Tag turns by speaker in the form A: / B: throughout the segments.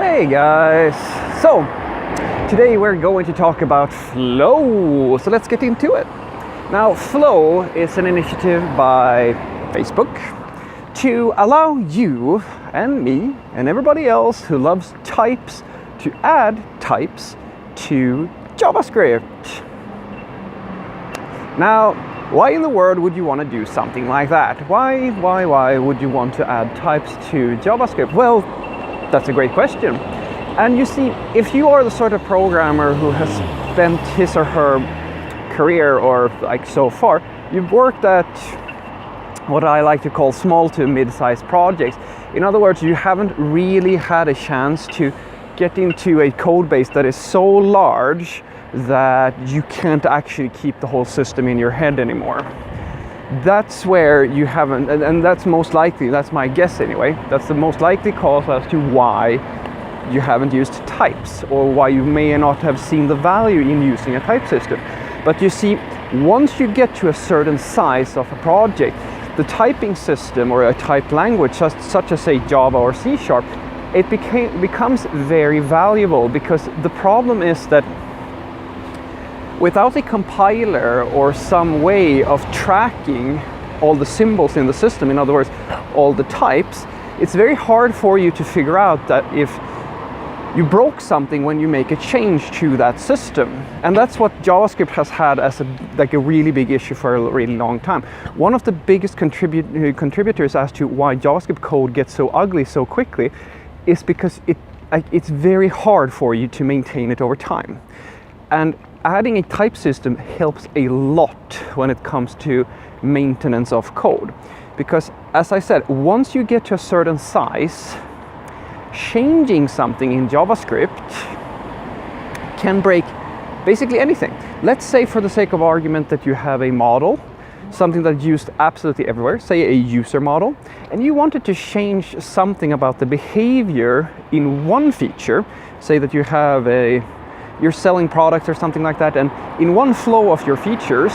A: Hey guys! So, today we're going to talk about Flow. So let's get into it. Now, Flow is an initiative by Facebook to allow you and me and everybody else who loves types to add types to JavaScript. Now, why in the world would you want to do something like that? Why would you want to add types to JavaScript? Well, that's a great question. And you see, if you are the sort of programmer who has spent his or her career, or like so far, you've worked at what I like to call small to mid-sized projects. In other words, you haven't really had a chance to get into a code base that is so large that you can't actually keep the whole system in your head anymore. That's where you haven't, and that's most likely, that's my guess anyway, that's the most likely cause as to why you haven't used types, or why you may not have seen the value in using a type system. But you see, once you get to a certain size of a project, the typing system or a type language, such as say Java or C#, it becomes very valuable, because the problem is that without a compiler or some way of tracking all the symbols in the system, in other words, all the types, it's very hard for you to figure out that if you broke something when you make a change to that system. And that's what JavaScript has had as a really big issue for a really long time. One of the biggest contributors as to why JavaScript code gets so ugly so quickly is because it's very hard for you to maintain it over time. And adding a type system helps a lot when it comes to maintenance of code. Because, as I said, once you get to a certain size, changing something in JavaScript can break basically anything. Let's say, for the sake of argument, that you have a model, something that's used absolutely everywhere, say a user model, and you wanted to change something about the behavior in one feature, say that you have you're selling products or something like that, and in one flow of your features,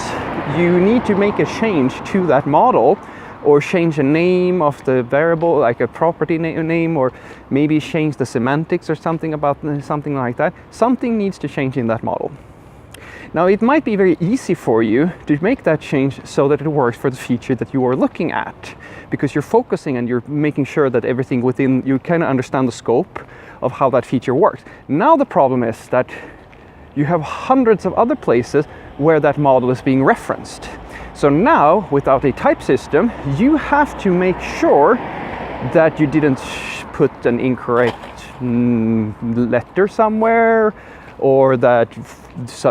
A: you need to make a change to that model, or change a name of the variable, like a property name, or maybe change the semantics or something about something like that. Something needs to change in that model. Now, it might be very easy for you to make that change so that it works for the feature that you are looking at, because you're focusing and you're making sure that everything within, you kind of understand the scope of how that feature works. Now the problem is that you have hundreds of other places where that model is being referenced. So now, without a type system, you have to make sure that you didn't put an incorrect letter somewhere, or that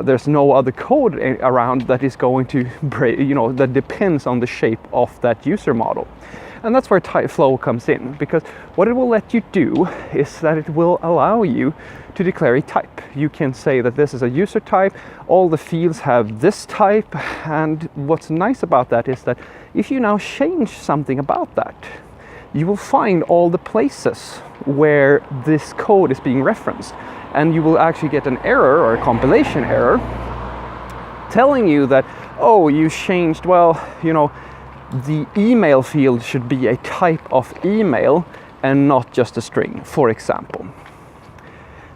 A: there's no other code around that is going to break, that depends on the shape of that user model. And that's where Flow comes in, because what it will let you do is that it will allow you to declare a type. You can say that this is a user type, all the fields have this type, and what's nice about that is that if you now change something about that, you will find all the places where this code is being referenced, and you will actually get an error or a compilation error telling you that, oh, you changed, the email field should be a type of email and not just a string, for example.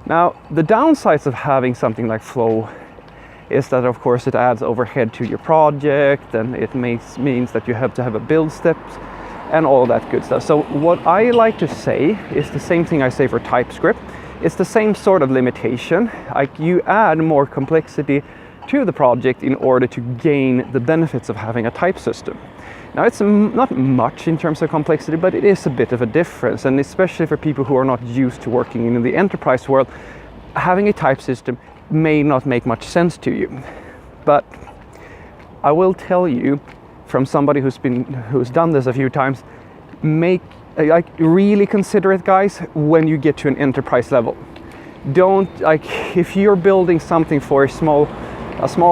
A: Now, the downsides of having something like Flow is that, of course, it adds overhead to your project, and it means that you have to have a build steps and all that good stuff. So what I like to say is the same thing I say for TypeScript. It's the same sort of limitation. Like, you add more complexity to the project in order to gain the benefits of having a type system. Now, it's not much in terms of complexity, but it is a bit of a difference, and especially for people who are not used to working in the enterprise world, having a type system may not make much sense to you. But I will tell you, from somebody who's done this a few times, really consider it, guys, when you get to an enterprise level. If you're building something for a small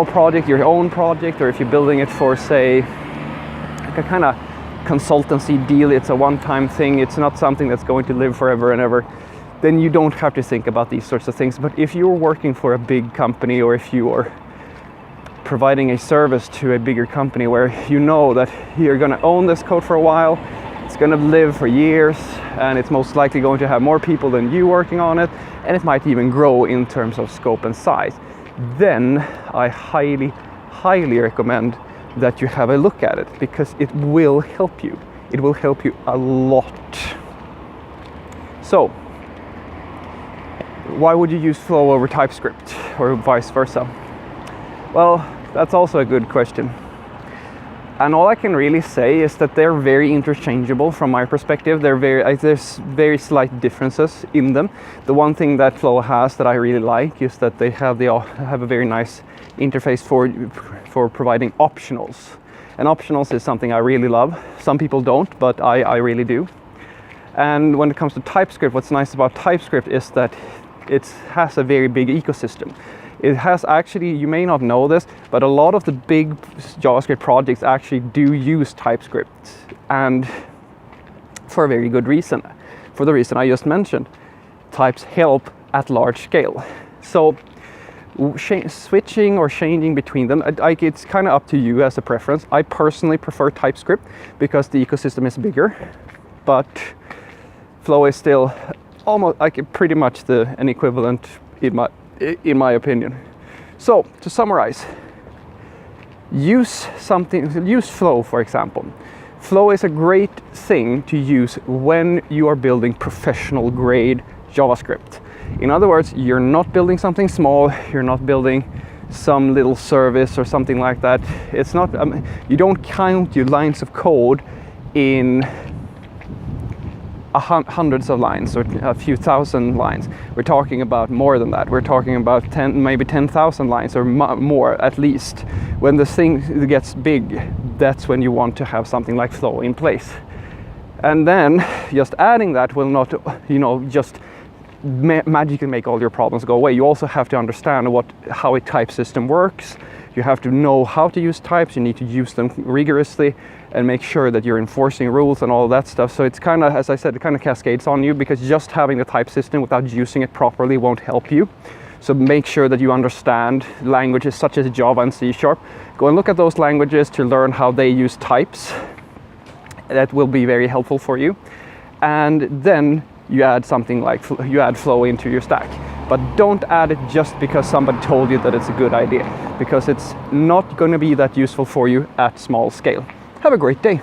A: project, your own project, or if you're building it for, say, a kind of consultancy deal, it's a one-time thing, it's not something that's going to live forever and ever, then you don't have to think about these sorts of things. But if you're working for a big company, or if you are providing a service to a bigger company where you know that you're going to own this code for a while, It's going to live for years, and it's most likely going to have more people than you working on it, and it might even grow in terms of scope and size. Then I highly recommend that you have a look at it, because it will help you. It will help you a lot. So, why would you use Flow over TypeScript, or vice versa? Well, that's also a good question. And all I can really say is that they're very interchangeable from my perspective. There's very slight differences in them. The one thing that Flow has that I really like is that they have a very nice interface for providing optionals. And optionals is something I really love. Some people don't, but I really do. And when it comes to TypeScript, what's nice about TypeScript is that it has a very big ecosystem. It has actually, you may not know this, but a lot of the big JavaScript projects actually do use TypeScript, and for a very good reason. For the reason I just mentioned, types help at large scale. So switching or changing between them, it's kind of up to you as a preference. I personally prefer TypeScript because the ecosystem is bigger, but Flow is still almost pretty much an equivalent in my opinion. So to summarize, use Flow, for example. Flow is a great thing to use when you are building professional grade JavaScript. In other words, you're not building something small, you're not building some little service or something like that. It's not, you don't count your lines of code in hundreds of lines or a few thousand lines. We're talking about more than that. We're talking about maybe 10,000 lines or more at least. When the thing gets big, that's when you want to have something like Flow in place. And then just adding that will not, just magically make all your problems go away. You also have to understand how a type system works. You have to know how to use types. You need to use them rigorously and make sure that you're enforcing rules and all of that stuff. So it's kind of, as I said, it kind of cascades on you, because just having the type system without using it properly won't help you. So make sure that you understand languages such as Java and C#. Go and look at those languages to learn how they use types. That will be very helpful for you. And then you add Flow into your stack. But don't add it just because somebody told you that it's a good idea, because it's not going to be that useful for you at small scale. Have a great day.